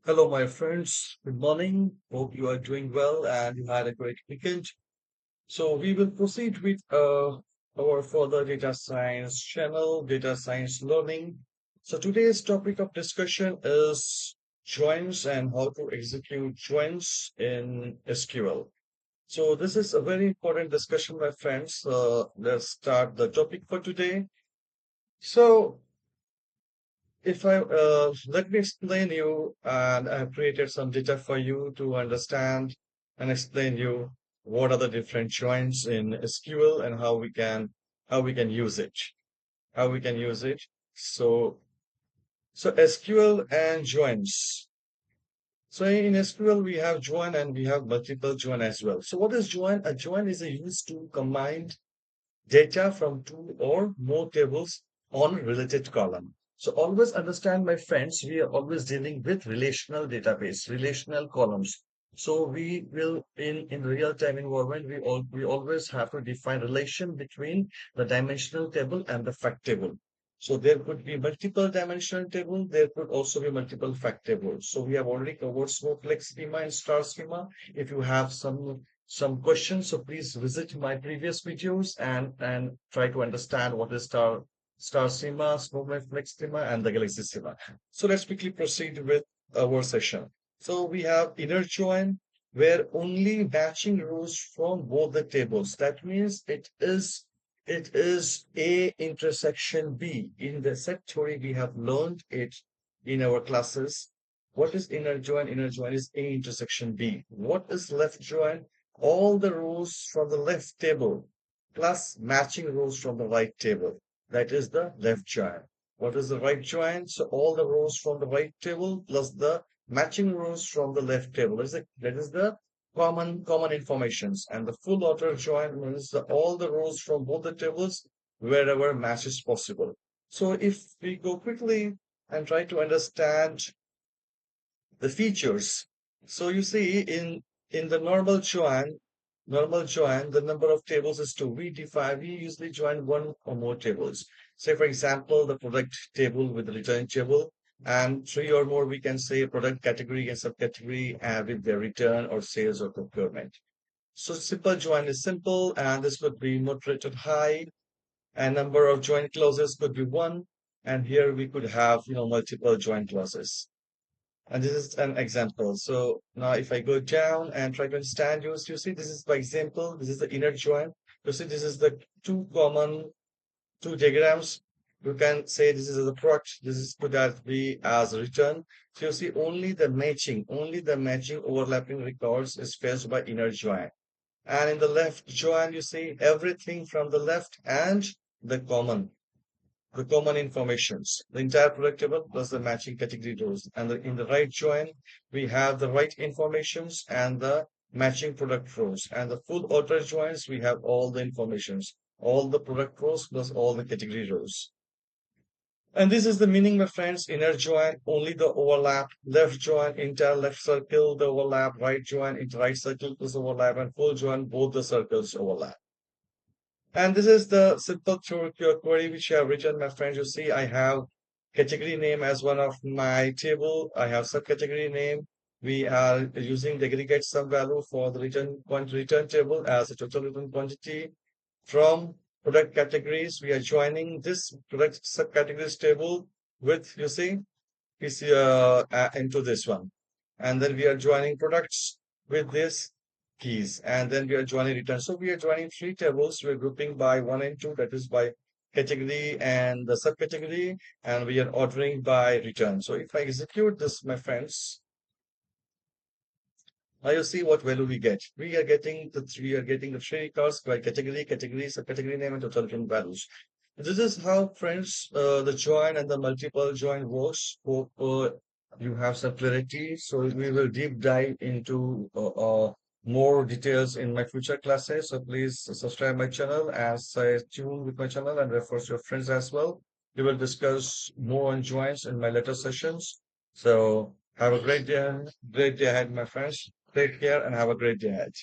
Hello, my friends. Good morning. Hope you are doing well and you had a great weekend. So we will proceed with our further data science channel, data science learning. So today's topic of discussion is joins and how to execute joins in SQL. So this is a very important discussion, my friends. Let's start the topic for today. So if I let me explain you, and I have created some data for you to understand and explain you what are the different joins in SQL and how we can use it. How we can use it. So SQL and joins. So in SQL we have join and we have multiple join as well. So what is join? A join is a use to combine data from two or more tables on related column. So always understand, my friends, we are always dealing with relational database, relational columns. So we will in real time environment, we always have to define relation between the dimensional table and the fact table. So there could be multiple dimensional table, there could also be multiple fact tables. So we have already covered snowflake schema and star schema. If you have some questions, so please visit my previous videos and try to understand what is star schema, snowflake schema, and the galaxy schema. So let's quickly proceed with our session. So we have inner join where only matching rows from both the tables. That means it is A intersection B. In the set theory, we have learned it in our classes. What is inner join? Inner join is A intersection B. What is left join? All the rows from the left table plus matching rows from the right table. That is the left join. What is the right join? So all the rows from the right table plus the matching rows from the left table. That is the common informations. And the full outer join means all the rows from both the tables wherever match is possible. So if we go quickly and try to understand the features. So you see in the normal join, the number of tables is two. We usually join one or more tables. Say for example, the product table with the return table, and three or more we can say product category and subcategory with their return or sales or procurement. So simple join is simple, and this could be moderate or high, and number of join clauses could be one, and here we could have multiple join clauses. And this is an example. So now if I go down and try to understand you see this is by example, this is the inner join. You see this is the two diagrams. You can say this is the product, this is could that be as return. So you see only the matching overlapping records is fetched by inner join. And in the left join, you see everything from the left and the common informations, the entire product table plus the matching category rows. And in the right join, we have the right informations and the matching product rows. And the full outer joins, we have all the informations, all the product rows plus all the category rows. And this is the meaning, my friends. Inner join, only the overlap. Left join, entire left circle, the overlap. Right join, into right circle plus overlap. And full join, both the circles overlap. And this is the simple query which I have written, my friends. You see, I have category name as one of my table. I have subcategory name. We are using the aggregate sum value for the return table as a total return quantity. From product categories, we are joining this product subcategories table with, you see, into this one. And then we are joining products with this keys. And then we are joining return. So we are joining three tables. We're grouping by one and two, that is by category and the subcategory. And we are ordering by return. So if I execute this, my friends, now you see what value we get. We are getting the three records by category, subcategory name, and total return values. This is how, friends, the join and the multiple join works. Hope you have some clarity. So we will deep dive into more details in my future classes. So please subscribe my channel and stay tuned with my channel and refer to your friends as well. We will discuss more on joins in my later sessions. So have a great day ahead, my friends. Take care and have a great day ahead.